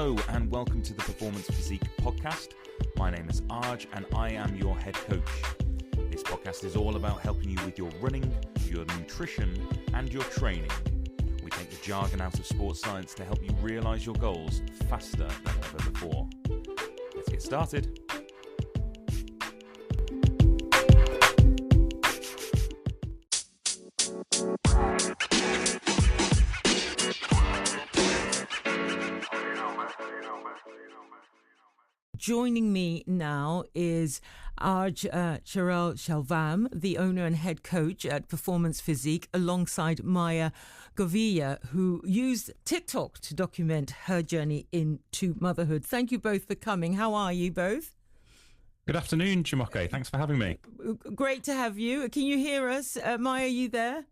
Hello and welcome to the Performance Physique Podcast. My name is Arj and I am your head coach. This podcast is all about helping you with your running, your nutrition and your training. We take the jargon out of sports science to help you realise your goals faster than ever before. Let's get started. Joining me now is Thiruchelvam, the owner and head coach at Performance Physique, alongside Maia, who used TikTok to document her journey into motherhood. Thank you both for coming. How are you both? Good afternoon, Jamoke. Thanks for having me. Great to have you. Can you hear us? Maia, are you there?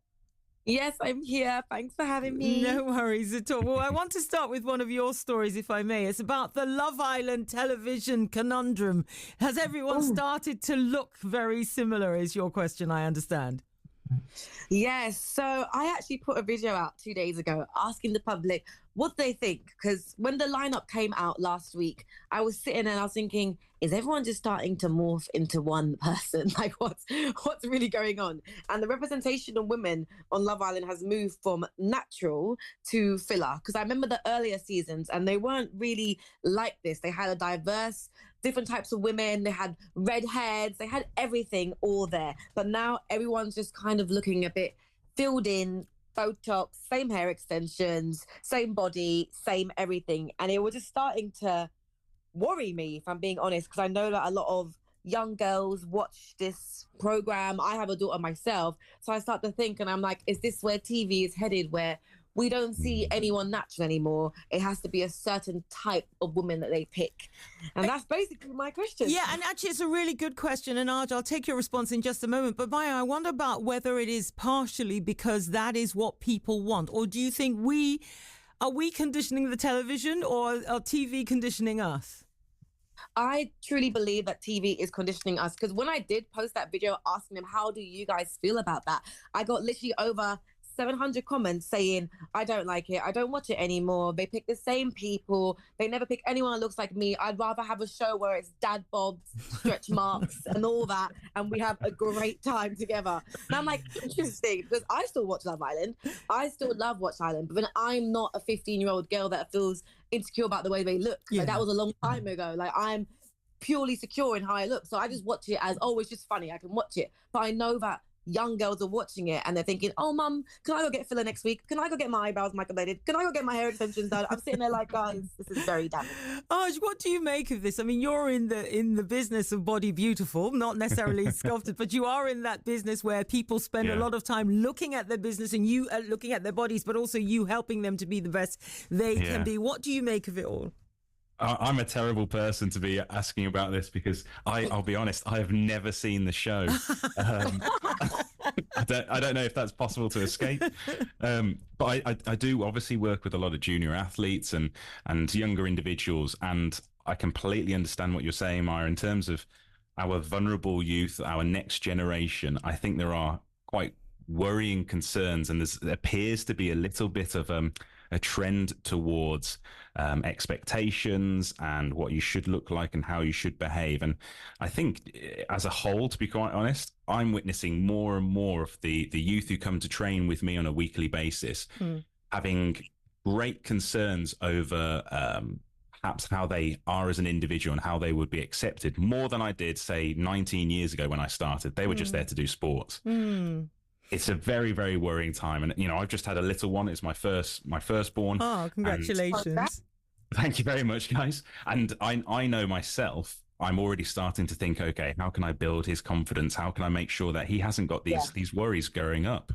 Yes, I'm here. Thanks for having me. No worries at all. Well, I want to start with one of your stories, if I may. It's about the Love Island television conundrum. Has everyone started to look very similar, is your question, I understand? Yes. So I actually put a video out 2 days ago asking the public what they think. Because when the lineup came out last week, I was sitting and I was thinking, is everyone just starting to morph into one person? Like what's really going on? And the representation of women on Love Island has moved from natural to filler. Because I remember the earlier seasons and they weren't really like this. They had a diverse, different types of women. They had redheads. They had everything all there. But now everyone's just kind of looking a bit filled in, Botox, same hair extensions, same body, same everything. And it was just starting to worry me, if I'm being honest, because I know that a lot of young girls watch this program. I have a daughter myself. So I start to think, and I'm like, is this where TV is headed, where we don't see anyone natural anymore? It has to be a certain type of woman that they pick. And that's basically my question. Yeah, and actually it's a really good question. And Arj, I'll take your response in just a moment. But Maia, I wonder about whether it is partially because that is what people want. Or do you think are we conditioning the television, or are TV conditioning us? I truly believe that TV is conditioning us, because when I did post that video asking them, how do you guys feel about that? I got literally over 700 comments saying, I don't like it. I don't watch it anymore. They pick the same people. They never pick anyone that looks like me. I'd rather have a show where it's dad bobs, stretch marks and all that. And we have a great time together. And I'm like, interesting, because I still watch Love Island. I still love Watch Island. But then I'm not a 15-year-old girl that feels insecure about the way they look. Yeah. Like, that was a long time ago. Like, I'm purely secure in how I look. So I just watch it as, oh, it's just funny. I can watch it. But I know that young girls are watching it and they're thinking, oh, mum, can I go get filler next week? Can I go get my eyebrows microbladed? Can I go get my hair extensions done? I'm sitting there like, guys, this is very damaging. Arj, what do you make of this? I mean, you're in the business of body beautiful, not necessarily sculpted, but you are in that business where people spend a lot of time looking at their business and you looking at their bodies, but also you helping them to be the best they can be. What do you make of it all? I'm a terrible person to be asking about this because I'll be honest, I have never seen the show. I don't know if that's possible to escape. But I do obviously work with a lot of junior athletes and younger individuals. And I completely understand what you're saying, Maia, in terms of our vulnerable youth, our next generation. I think there are quite worrying concerns, and there appears to be a little bit of a trend towards expectations and what you should look like and how you should behave. And I think as a whole, to be quite honest, I'm witnessing more and more of the youth who come to train with me on a weekly basis having great concerns over perhaps how they are as an individual and how they would be accepted, more than I did, say, 19 years ago when I started. They were just there to do sports. It's a very, very worrying time. And, I've just had a little one. It's my firstborn. Oh, congratulations. Thank you very much, guys. And I know myself, I'm already starting to think, okay, how can I build his confidence? How can I make sure that he hasn't got these worries growing up?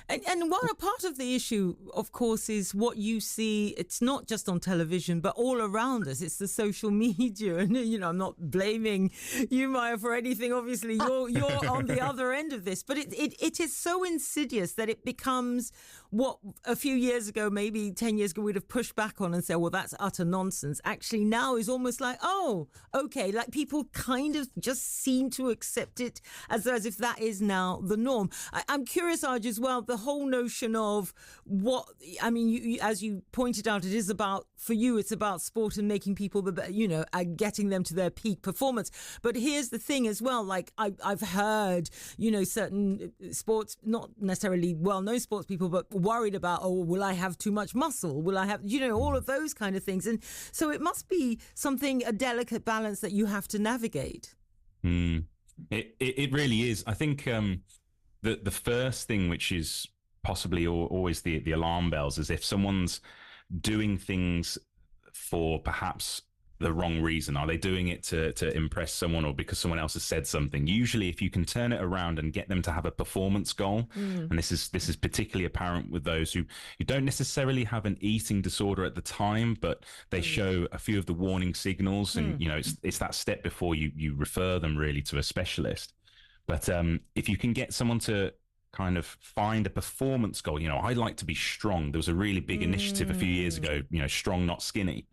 And what a part of the issue, of course, is what you see. It's not just on television, but all around us. It's the social media. And, I'm not blaming you, Maia, for anything. Obviously, you're on the other end of this. But it is so insidious that it becomes what a few years ago, maybe 10 years ago, we'd have pushed back on and said, well, that's utter nonsense. Actually, now is almost like, oh, okay. Like people kind of just seem to accept it as if that is now the norm. I'm curious, Arj, as well, the whole notion of what, I mean, you, as you pointed out, it is about, for you, it's about sport and making people, getting them to their peak performance. But here's the thing as well, like I've heard, certain sports, not necessarily well-known sports people, but worried about, oh, will I have too much muscle? Will I have, all of those kind of things. And so it must be a delicate balance that you have to navigate. It really is. I think the first thing, which is possibly always the alarm bells, is if someone's doing things for perhaps the wrong reason. Are they doing it to impress someone or because someone else has said something? Usually, if you can turn it around and get them to have a performance goal, and this is particularly apparent with those who don't necessarily have an eating disorder at the time, but they show a few of the warning signals, and it's that step before you refer them really to a specialist. But if you can get someone to kind of find a performance goal, I'd like to be strong. There was a really big initiative a few years ago, strong, not skinny.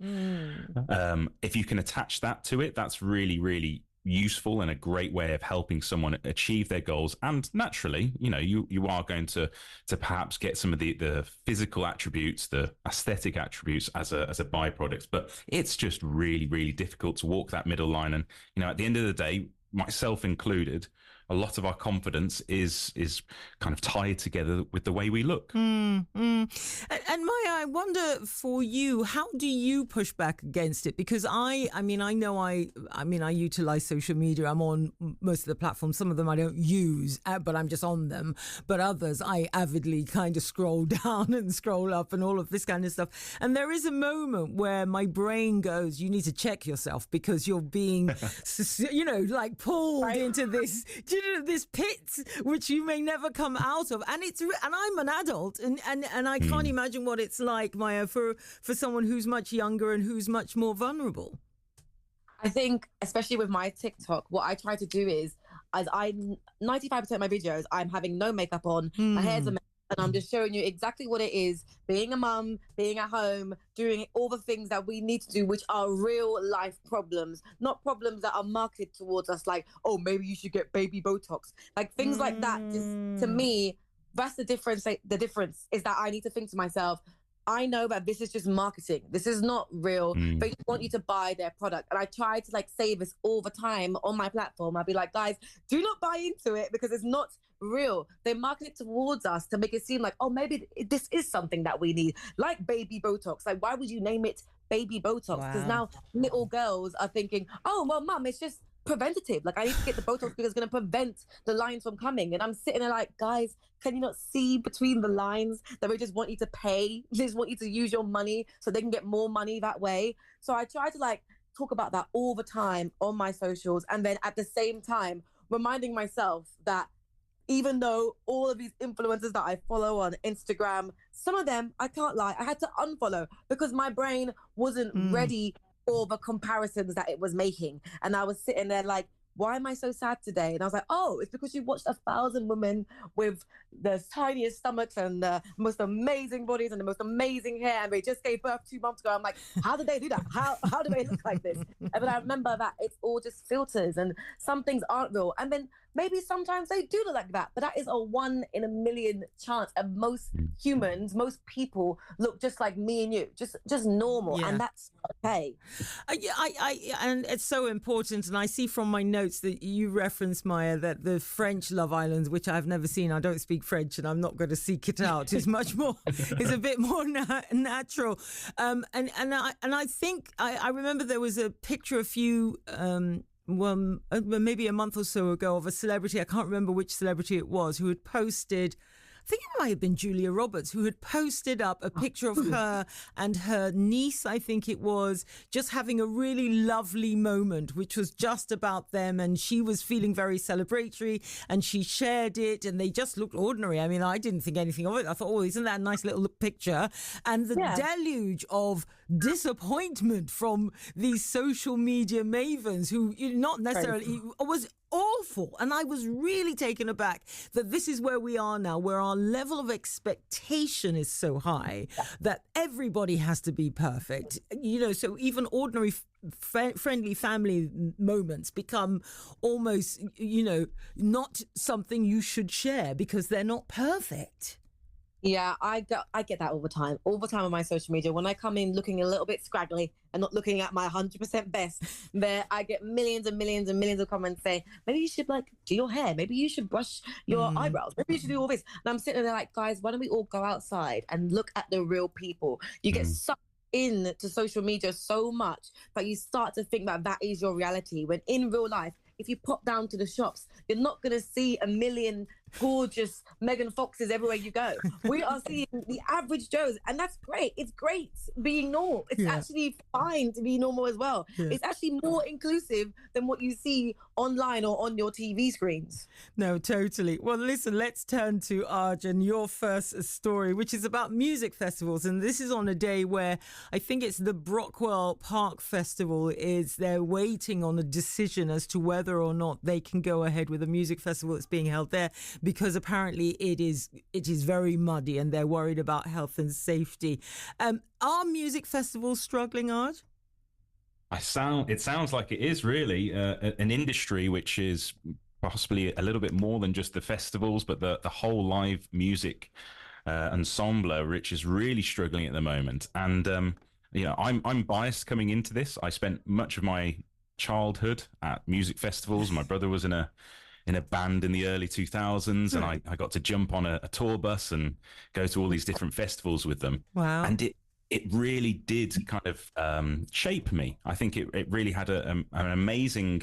If you can attach that to it, that's really, really useful and a great way of helping someone achieve their goals. And naturally, you are going to perhaps get some of the physical attributes, the aesthetic attributes as a byproduct. But it's just really, really difficult to walk that middle line. And, at the end of the day, myself included, a lot of our confidence is kind of tied together with the way we look. And Maia, I wonder for you, how do you push back against it? Because I utilize social media. I'm on most of the platforms. Some of them I don't use, but I'm just on them. But others, I avidly kind of scroll down and scroll up and all of this kind of stuff. And there is a moment where my brain goes, you need to check yourself because you're being, pulled into this, this pit which you may never come out of. And I'm an adult and I can't imagine what it's like, Maia, for someone who's much younger and who's much more vulnerable. I think, especially with my TikTok, what I try to do is, 95% of my videos, I'm having no makeup on, my hair's a mess, and I'm just showing you exactly what it is, being a mum, being at home, doing all the things that we need to do, which are real life problems, not problems that are marketed towards us like, oh, maybe you should get baby Botox. Like things like that, just to me, that's the difference. The difference is that I need to think to myself, I know that this is just marketing. This is not real. They want you to buy their product. And I try to say this all the time on my platform. I'll be like, guys, do not buy into it because it's not real. They market it towards us to make it seem like, oh, maybe this is something that we need, like baby Botox. Like, why would you name it baby Botox? Because now little girls are thinking, oh, well, mum, it's just preventative. Like, I need to get the Botox because it's going to prevent the lines from coming. And I'm sitting there like, guys, can you not see between the lines that they just want you to pay? They just want you to use your money so they can get more money that way. So I try to talk about that all the time on my socials. And then at the same time, reminding myself that even though all of these influencers that I follow on Instagram, some of them, I can't lie, I had to unfollow because my brain wasn't ready for the comparisons that it was making. And I was sitting there like, why am I so sad today? And I was like, oh, it's because you watched 1,000 women with the tiniest stomachs and the most amazing bodies and the most amazing hair, and they just gave birth 2 months ago. I'm like, how did they do that? How do they look like this? And then I remember that it's all just filters and some things aren't real. And then maybe sometimes they do look like that, but that is a 1 in a million chance. And most humans, most people look just like me and you, just normal, and that's okay. And it's so important. And I see from my notes that you referenced, Maia, that the French Love Island, which I've never seen, I don't speak French, and I'm not going to seek it out, is much more, is a bit more natural. And I think I remember there was a picture a few. Maybe a month or so ago of a celebrity, I can't remember which celebrity it was, who had posted, I think it might have been Julia Roberts, who had posted up a picture of her and her niece, I think it was, just having a really lovely moment, which was just about them. And she was feeling very celebratory and she shared it and they just looked ordinary. I mean, I didn't think anything of it. I thought, oh, isn't that a nice little picture? And the deluge of disappointment from these social media mavens who not necessarily was awful. And I was really taken aback that this is where we are now, where our level of expectation is so high that everybody has to be perfect. So even ordinary friendly family moments become almost, not something you should share because they're not perfect. Yeah, I get that all the time on my social media. When I come in looking a little bit scraggly and not looking at my 100% best, there I get millions and millions and millions of comments saying, maybe you should do your hair, maybe you should brush your eyebrows, maybe you should do all this. And I'm sitting there like, guys, why don't we all go outside and look at the real people? You get sucked into social media so much that you start to think that is your reality, when in real life, if you pop down to the shops, you're not going to see a million gorgeous Megan Foxes everywhere you go. We are seeing the average Joes, and that's great. It's great being normal. It's actually fine to be normal as well. It's actually more inclusive than what you see online or on your TV screens. No, totally. Well, listen, let's turn to Arjun, your first story, which is about music festivals. And this is on a day where I think it's the Brockwell Park Festival they're waiting on a decision as to whether or not they can go ahead with a music festival that's being held there, because apparently it is very muddy and they're worried about health and safety. Are music festivals struggling, Arj? It sounds like it is really an industry which is possibly a little bit more than just the festivals, but the whole live music ensemble, which is really struggling at the moment. And I'm biased coming into this. I spent much of my childhood at music festivals. My brother was in a band in the early 2000s, and I got to jump on a tour bus and go to all these different festivals with them. Wow. And it really did kind of shape me. I think it really had an amazing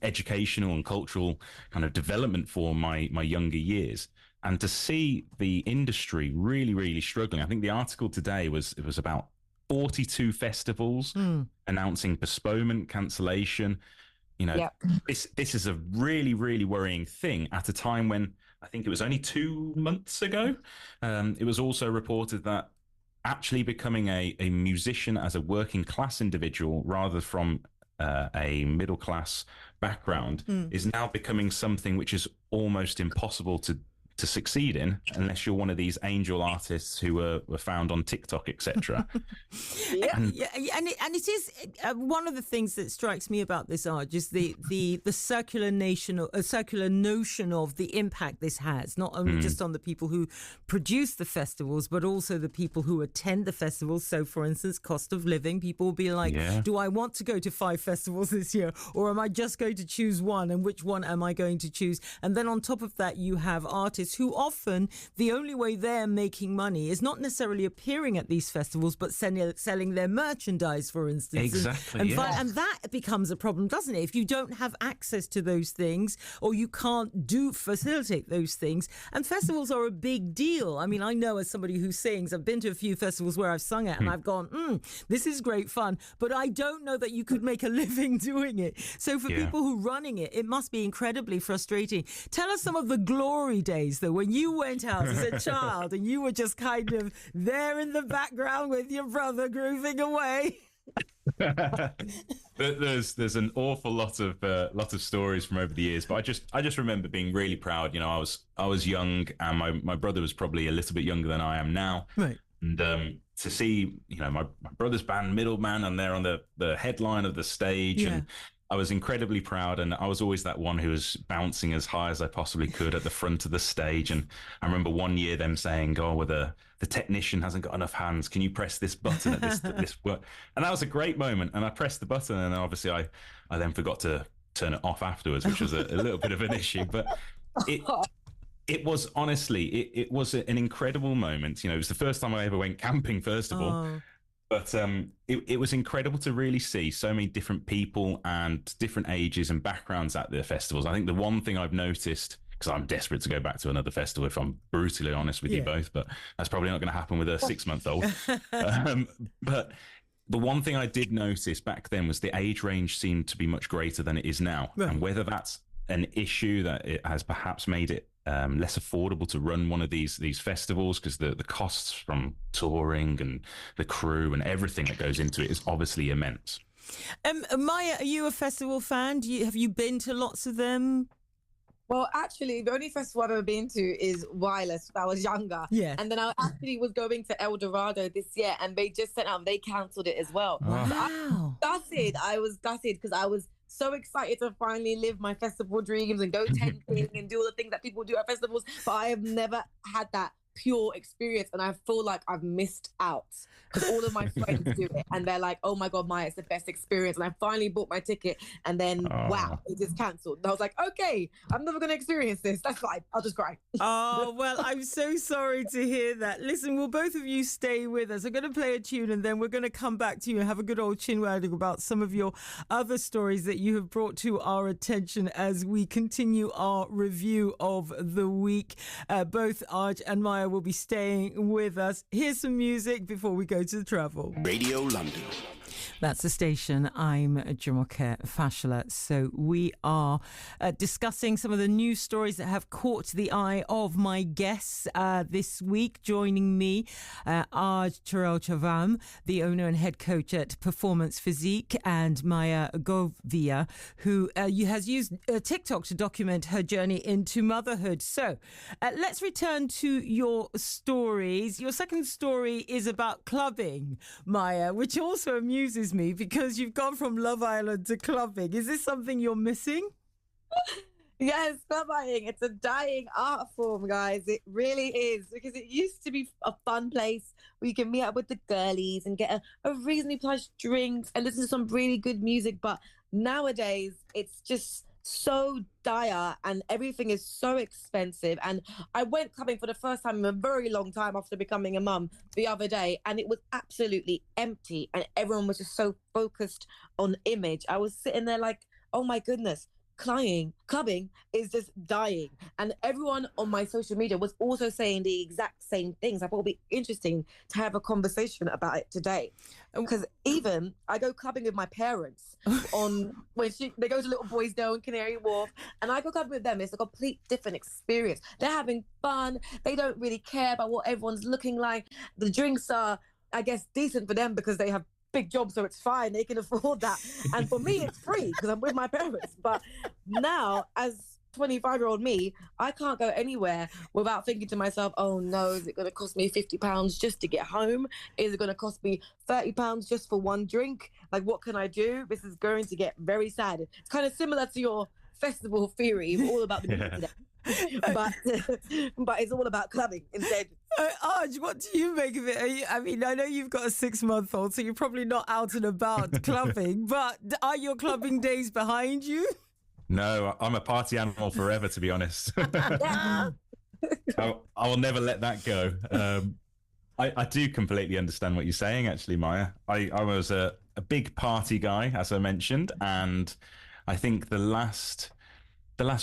educational and cultural kind of development for my younger years. And to see the industry really, really struggling. I think the article today was about 42 festivals announcing postponement, cancellation. This is a really, really worrying thing at a time when I think it was only 2 months ago. It was also reported that actually becoming a musician as a working class individual rather from a middle class background is now becoming something which is almost impossible to succeed in unless you're one of these angel artists who were found on TikTok, etc. And it is one of the things that strikes me about this, Arj, is the circular notion of the impact this has, not only just on the people who produce the festivals, but also the people who attend the festivals. So, for instance, cost of living. People will be like, do I want to go to 5 festivals this year, or am I just going to choose one, and which one am I going to choose? And then on top of that, you have artists who often the only way they're making money is not necessarily appearing at these festivals, but selling their merchandise, for instance. Exactly. And that becomes a problem, doesn't it? If you don't have access to those things, or you can't facilitate those things. And festivals are a big deal. I mean, I know as somebody who sings, I've been to a few festivals where I've sung at and I've gone, this is great fun, but I don't know that you could make a living doing it. So for people who are running it, it must be incredibly frustrating. Tell us some of the glory days, though, when you went out as a child and you were just kind of there in the background with your brother grooving away. There's an awful lot of stories from over the years, but I just remember being really proud. I was young, and my brother was probably a little bit younger than I am now. Right. And to see, my brother's band Middleman, and they're on the headline of the stage, and I was incredibly proud, and I was always that one who was bouncing as high as I possibly could at the front of the stage. And I remember one year them saying, well, the technician hasn't got enough hands. Can you press this button at this work? And that was a great moment. And I pressed the button, and obviously I then forgot to turn it off afterwards, which was a little bit of an issue. But it was honestly, it was an incredible moment. It was the first time I ever went camping, first of all. But it was incredible to really see so many different people and different ages and backgrounds at the festivals. I think the one thing I've noticed, because I'm desperate to go back to another festival, if I'm brutally honest with you both, but that's probably not going to happen with a 6-month-old. But the one thing I did notice back then was the age range seemed to be much greater than it is now. Right. And whether that's an issue that it has perhaps made it less affordable to run one of these festivals, because the costs from touring and the crew and everything that goes into it is obviously immense. Maya, are you a festival fan? Have you been to lots of them? Well, actually, the only festival I've ever been to is Wireless when I was younger. Yeah. And then I actually was going to El Dorado this year, and they just sent out, they cancelled it as well. Wow. So I was gutted because I was so excited to finally live my festival dreams and go tenting and do all the things that people do at festivals. But I have never had that pure experience, and I feel like I've missed out because all of my friends do it and they're like, oh my god, Maya, it's the best experience. And I finally bought my ticket, and then wow, it just cancelled. And I was like, okay, I'm never going to experience this. That's fine, I'll just cry. Oh, well, I'm so sorry to hear that. Listen, will both of you stay with us? I'm going to play a tune, and then we're going to come back to you and have a good old chinwag about some of your other stories that you have brought to our attention as we continue our review of the week. Both Arj and Maya will be staying with us. Here's some music before we go to travel. Radio London. That's the station. I'm Jamoke Fashola. So we are discussing some of the news stories that have caught the eye of my guests this week. Joining me, Thiruchelvam, the owner and head coach at Performance Physique, and Maia Govia, who has used TikTok to document her journey into motherhood. So let's return to your stories. Your second story is about clubbing, Maia, which also amuses me because you've gone from Love Island to clubbing. Is this something you're missing? Yes, clubbing. It's a dying art form, guys. It really is, because it used to be a fun place where you can meet up with the girlies and get a reasonably priced drinks and listen to some really good music. But nowadays, it's just so dire and everything is so expensive. And I went clubbing for the first time in a very long time after becoming a mum the other day, and it was absolutely empty and everyone was just so focused on image. I was sitting there like, oh my goodness, clubbing is just dying. And everyone on my social media was also saying the exact same things. I thought it would be interesting to have a conversation about it today, because even I go clubbing with my parents on when they go to Little Boys Dale in Canary Wharf, and I go clubbing with them. It's a complete different experience. They're having fun. They don't really care about what everyone's looking like. The drinks are, I guess, decent for them because they have big job, so it's fine, they can afford that. And for me, it's free because I'm with my parents. But now, as 25-year-old me, I can't go anywhere without thinking to myself, oh no, is it going to cost me £50 just to get home? Is it going to cost me £30 just for one drink? Like, what can I do? This is going to get very sad. It's kind of similar to your festival theory, all about the music today. but it's all about clubbing instead. Arj, what do you make of it? I mean, I know you've got a 6-month-old, so you're probably not out and about clubbing, but are your clubbing days behind you? No, I'm a party animal forever, to be honest. I will never let that go. I do completely understand what you're saying, actually, Maya. I was a big party guy, as I mentioned, and I think the last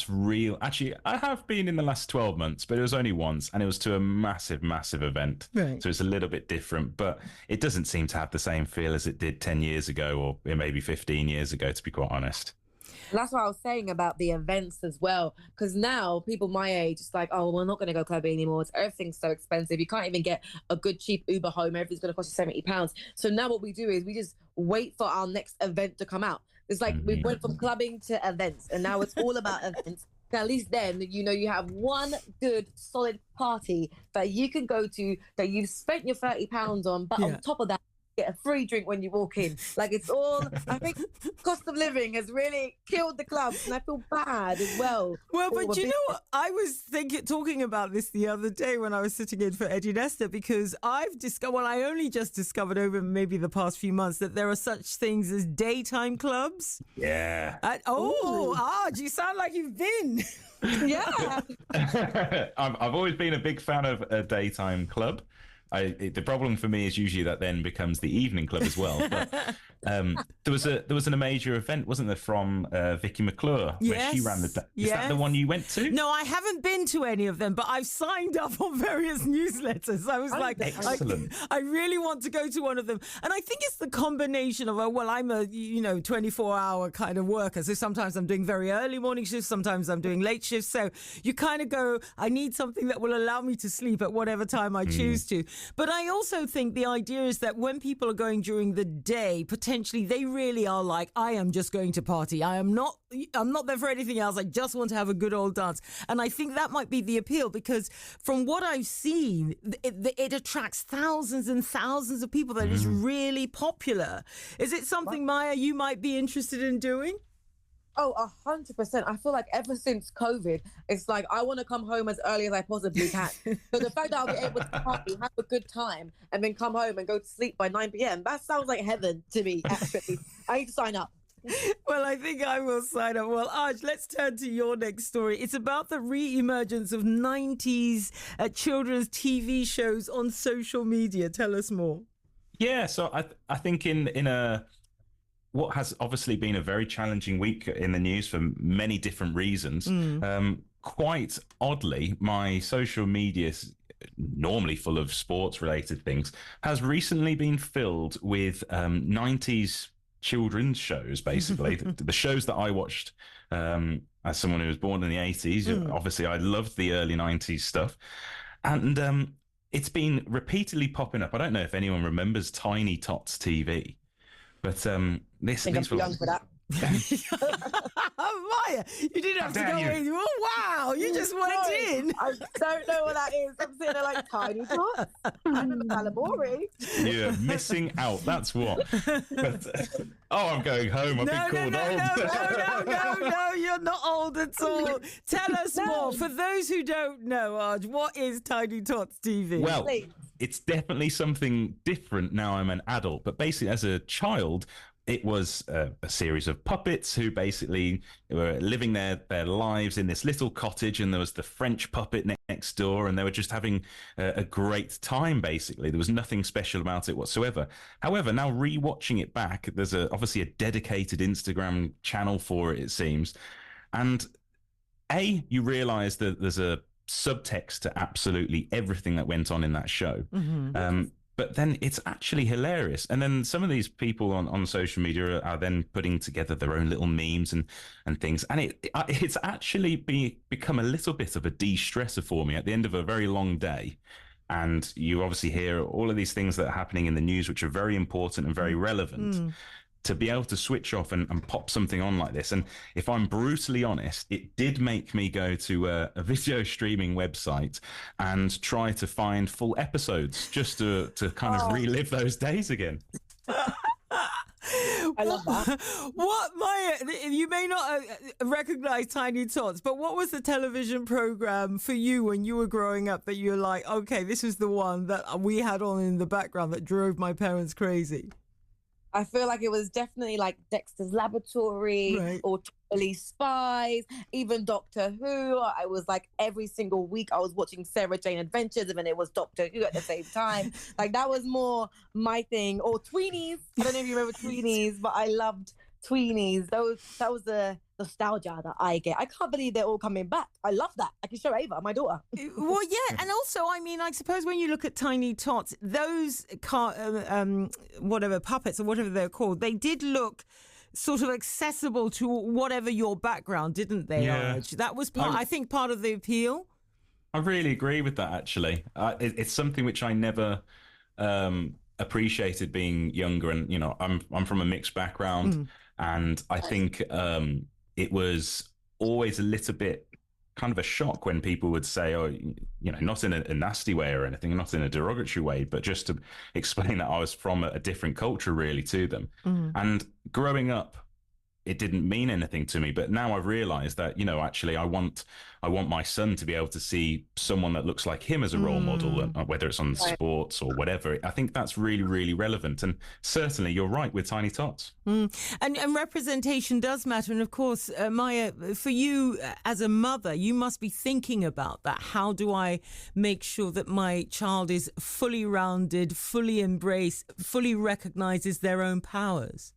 real, actually, I have been in the last 12 months, but it was only once, and it was to a massive event. Right. So it's a little bit different, but it doesn't seem to have the same feel as it did 10 years ago or maybe 15 years ago, to be quite honest. That's what I was saying about the events as well, because now people my age, it's like, oh, we're not going to go clubbing anymore. Everything's so expensive. You can't even get a good cheap Uber home. Everything's going to cost you £70. So now what we do is we just wait for our next event to come out. It's like we went from clubbing to events, and now it's all about events. At least then, you know, you have one good solid party that you can go to that you've spent your £30 on, but on top of that, get a free drink when you walk in. Like, it's all, I think cost of living has really killed the clubs, and I feel bad as well. Well, but you know what? I was talking about this the other day when I was sitting in for Eddie Nesta, because I only just discovered over maybe the past few months that there are such things as daytime clubs. Yeah. You sound like you've been. Yeah. I've always been a big fan of a daytime club. The problem for me is usually that then becomes the evening club as well. But there was a major event, wasn't there, from Vicky McClure, where she ran the. Is that the one you went to? No, I haven't been to any of them, but I've signed up on various newsletters. I was excellent. I really want to go to one of them, and I think it's the combination of I'm a 24-hour kind of worker, so sometimes I'm doing very early morning shifts, sometimes I'm doing late shifts. So you kind of go, I need something that will allow me to sleep at whatever time I choose to. But I also think the idea is that when people are going during the day, potentially they really are like, I am just going to party. I'm not there for anything else. I just want to have a good old dance. And I think that might be the appeal, because from what I've seen, it attracts thousands and thousands of people. That is really popular. Is it something, Maia, you might be interested in doing? Oh, 100%. I feel like ever since COVID, it's like I want to come home as early as I possibly can. So the fact that I'll be able to party, have a good time, and then come home and go to sleep by 9 p.m., that sounds like heaven to me, actually. I need to sign up. Well, I think I will sign up. Well, Aj, let's turn to your next story. It's about the re-emergence of 90s children's TV shows on social media. Tell us more. Yeah, so I think in a what has obviously been a very challenging week in the news for many different reasons. Quite oddly, my social media, normally full of sports-related things, has recently been filled with 90s children's shows, basically. the shows that I watched as someone who was born in the 80s. Obviously, I loved the early 90s stuff. And it's been repeatedly popping up. I don't know if anyone remembers Tiny Tots TV. But this I think I'm too young for that. Maia, you didn't have to go in. Oh, wow, you just went in. I don't know what that is. I'm sitting there like Tiny Tots. I remember Calamari. You're missing out, that's what. But, I'm going home. I've been called old. No, you're not old at all. Tell us more. For those who don't know, Aj, what is Tiny Tots TV? Well, it's definitely something different now I'm an adult. But basically, as a child, it was a series of puppets who basically were living their lives in this little cottage, and there was the French puppet next door, and they were just having a great time, basically. There was nothing special about it whatsoever. However, now rewatching it back, there's obviously a dedicated Instagram channel for it seems. And you realise that there's a subtext to absolutely everything that went on in that show. But then it's actually hilarious. And then some of these people on social media are then putting together their own little memes and things. And it's actually become a little bit of a de-stressor for me at the end of a very long day. And you obviously hear all of these things that are happening in the news, which are very important and very relevant. To be able to switch off and pop something on like this. And if I'm brutally honest, it did make me go to a video streaming website and try to find full episodes just to kind of relive those days again. I love that. What, Maia, you may not recognize Tiny Tots, but what was the television program for you when you were growing up that you were like, okay, this is the one that we had on in the background that drove my parents crazy? I feel like it was definitely like Dexter's Laboratory or Totally Spies, even Doctor Who. I was like every single week I was watching Sarah Jane Adventures, and then it was Doctor Who at the same time. Like that was more my thing. Or Tweenies. I don't know if you remember Tweenies, but I loved Tweenies. That was the nostalgia that I get. I can't believe they're all coming back. I love that. I can show Ava, my daughter. Well, yeah, and also, I mean, I suppose when you look at Tiny Tots, those whatever puppets or whatever they're called, they did look sort of accessible to whatever your background, didn't they? Yeah. That was I think part of the appeal. I really agree with that. Actually, it's something which I never appreciated being younger, and you know, I'm from a mixed background, and I think it was always a little bit kind of a shock when people would say, oh, you know, not in a nasty way or anything, not in a derogatory way, but just to explain that I was from a different culture really to them. And growing up, it didn't mean anything to me. But now I've realized that, you know, actually I want my son to be able to see someone that looks like him as a role model, whether it's on sports or whatever. I think that's really, really relevant. And certainly you're right with Tiny Tots. And representation does matter. And of course, Maia, for you as a mother, you must be thinking about that. How do I make sure that my child is fully rounded, fully embraced, fully recognizes their own powers?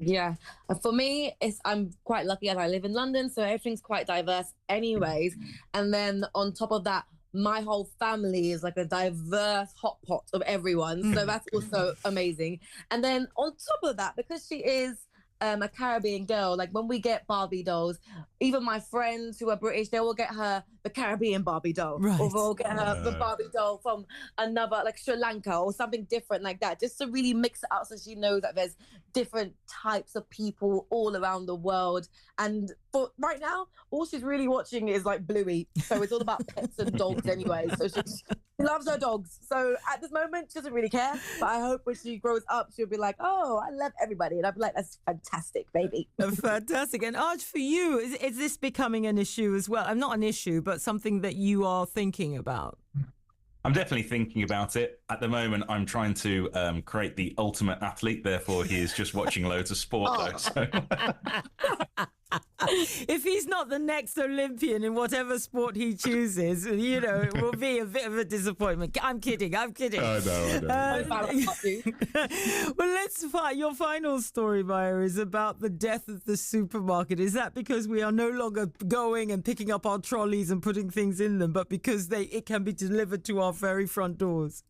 Yeah, for me, I'm quite lucky as I live in London, so everything's quite diverse anyways. And then on top of that, my whole family is like a diverse hot pot of everyone. So that's also amazing. And then on top of that, because she is a Caribbean girl. Like when we get Barbie dolls, even my friends who are British, they will get her the Caribbean Barbie doll, right. or they'll get her the Barbie doll from another, like Sri Lanka or something different like that, just to really mix it up so she knows that there's different types of people all around the world. And for right now, all she's really watching is like Bluey, so it's all about pets and dogs anyway. So she loves her dogs. So at this moment, she doesn't really care. But I hope when she grows up, she'll be like, "Oh, I love everybody," and I'll be like, "That's fantastic, baby." Fantastic. And Arj, for you, is this becoming an issue as well? Not an issue, but something that you are thinking about? I'm definitely thinking about it. At the moment, I'm trying to create the ultimate athlete. Therefore, he is just watching loads of sport, though. So. If he's not the next Olympian in whatever sport he chooses, it will be a bit of a disappointment. I'm kidding. I know. Well, let's find your final story, Maia, is about the death of the supermarket. Is that because we are no longer going and picking up our trolleys and putting things in them, but because it can be delivered to our very front doors?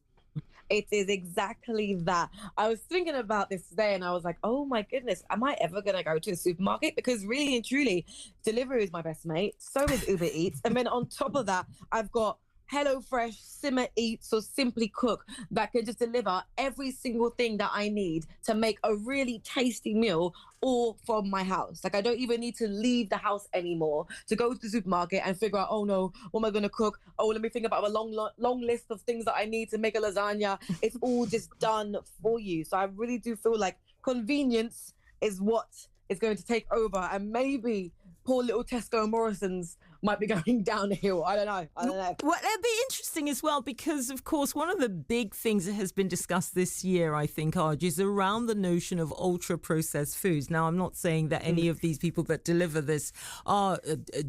It is exactly that. I was thinking about this today and I was like, oh my goodness, am I ever going to go to a supermarket? Because really and truly, delivery is my best mate. So is Uber Eats. And then on top of that, I've got HelloFresh, Simmer Eats, or Simply Cook that can just deliver every single thing that I need to make a really tasty meal all from my house. Like I don't even need to leave the house anymore to go to the supermarket and figure out, oh no, what am I going to cook? Oh, let me think about a long list of things that I need to make a lasagna. It's all just done for you. So I really do feel like convenience is what is going to take over, and maybe poor little Tesco and Morrison's might be going down the hill. I don't know. Well, it'd be interesting as well because, of course, one of the big things that has been discussed this year, I think, Arj, is around the notion of ultra-processed foods. Now, I'm not saying that any of these people that deliver this are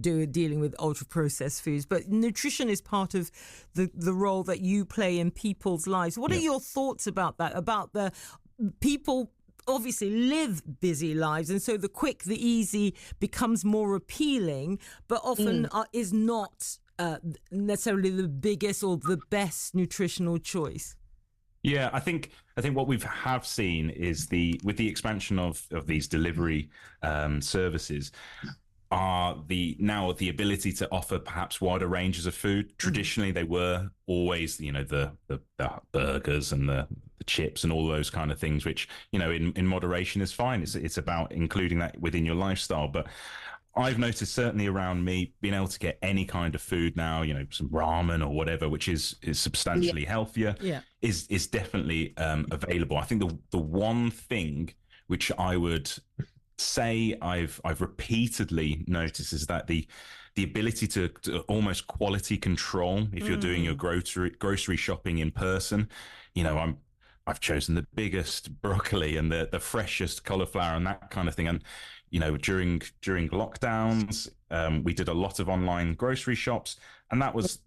dealing with ultra-processed foods, but nutrition is part of the role that you play in people's lives. What are your thoughts about that, about the people obviously live busy lives, and so the quick, the easy becomes more appealing, but often is not necessarily the biggest or the best nutritional choice? Yeah, I think what we have seen is with the expansion of these delivery services are the ability to offer perhaps wider ranges of food. Traditionally, they were always, the burgers and the chips and all those kind of things, which, in moderation is fine. It's about including that within your lifestyle. But I've noticed certainly around me being able to get any kind of food now, some ramen or whatever, which is substantially healthier, is definitely available. I think the one thing which I would say I've repeatedely noticed is that the ability to almost quality control if you're doing your grocery shopping in person. I've chosen the biggest broccoli and the freshest cauliflower and that kind of thing. And during lockdowns, we did a lot of online grocery shops, and that was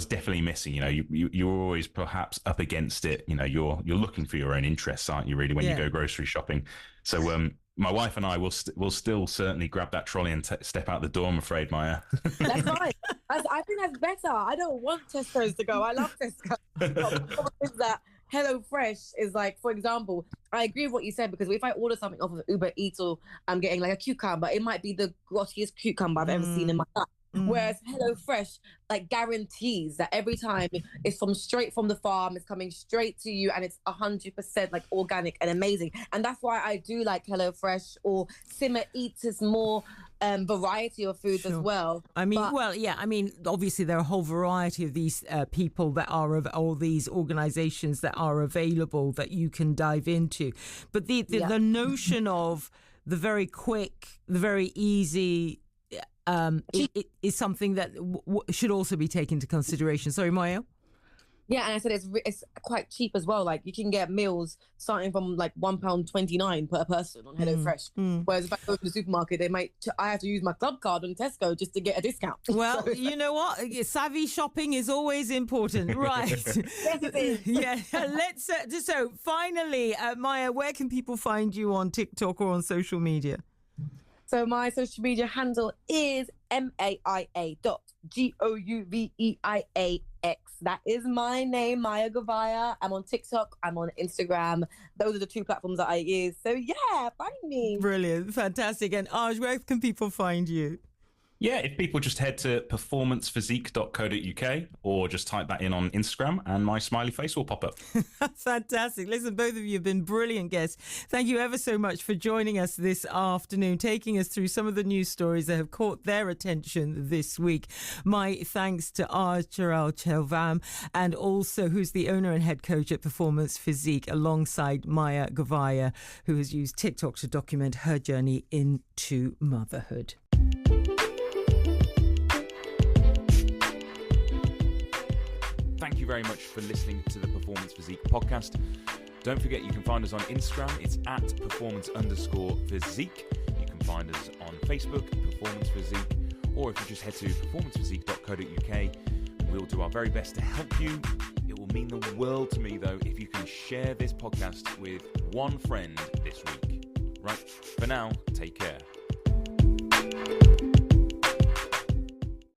definitely missing. You're always perhaps up against it. You're looking for your own interests, aren't you? Really, when you go grocery shopping. So my wife and I will still certainly grab that trolley and step out the door, I'm afraid, Maia. That's fine. I think that's better. I don't want Tesco's to go. I love Tesco. But the problem is that HelloFresh is like, for example, I agree with what you said, because if I order something off of Uber Eats or I'm getting like a cucumber, it might be the grottiest cucumber I've ever seen in my life. Whereas HelloFresh like guarantees that every time it's straight from the farm, it's coming straight to you, and it's 100% like organic and amazing. And that's why I do like HelloFresh, or Simmer Eats is more variety of foods as well. Obviously there are a whole variety of these people that are of all these organizations that are available that you can dive into. But the notion of the very quick, the very easy, it is something that should also be taken into consideration. Sorry, Maia? Yeah, and I said it's quite cheap as well. Like you can get meals starting from like £1.29 per person on HelloFresh. Whereas if I go to the supermarket, I have to use my club card on Tesco just to get a discount. Well, you know what? Savvy shopping is always important, right? Yes, it is. Yeah. Let's. So finally, Maia, where can people find you on TikTok or on social media? So my social media handle is MAIA.GOUVEIA X. That is my name, Maia Gavaya. I'm on TikTok. I'm on Instagram. Those are the two platforms that I use. So yeah, find me. Brilliant. Fantastic. And Aj, where can people find you? Yeah, if people just head to performancephysique.co.uk or just type that in on Instagram and my smiley face will pop up. Fantastic. Listen, both of you have been brilliant guests. Thank you ever so much for joining us this afternoon, taking us through some of the news stories that have caught their attention this week. My thanks to Thiruchelvam, and also who's the owner and head coach at Performance Physique, alongside Maia Gavaya, who has used TikTok to document her journey into motherhood. Thank you very much for listening to the Performance Physique Podcast. Don't forget, you can find us on Instagram. It's at performance_physique. You can find us on Facebook, Performance Physique, or if you just head to performancephysique.co.uk, we'll do our very best to help you. It will mean the world to me, though, if you can share this podcast with one friend this week. Right, for now, take care.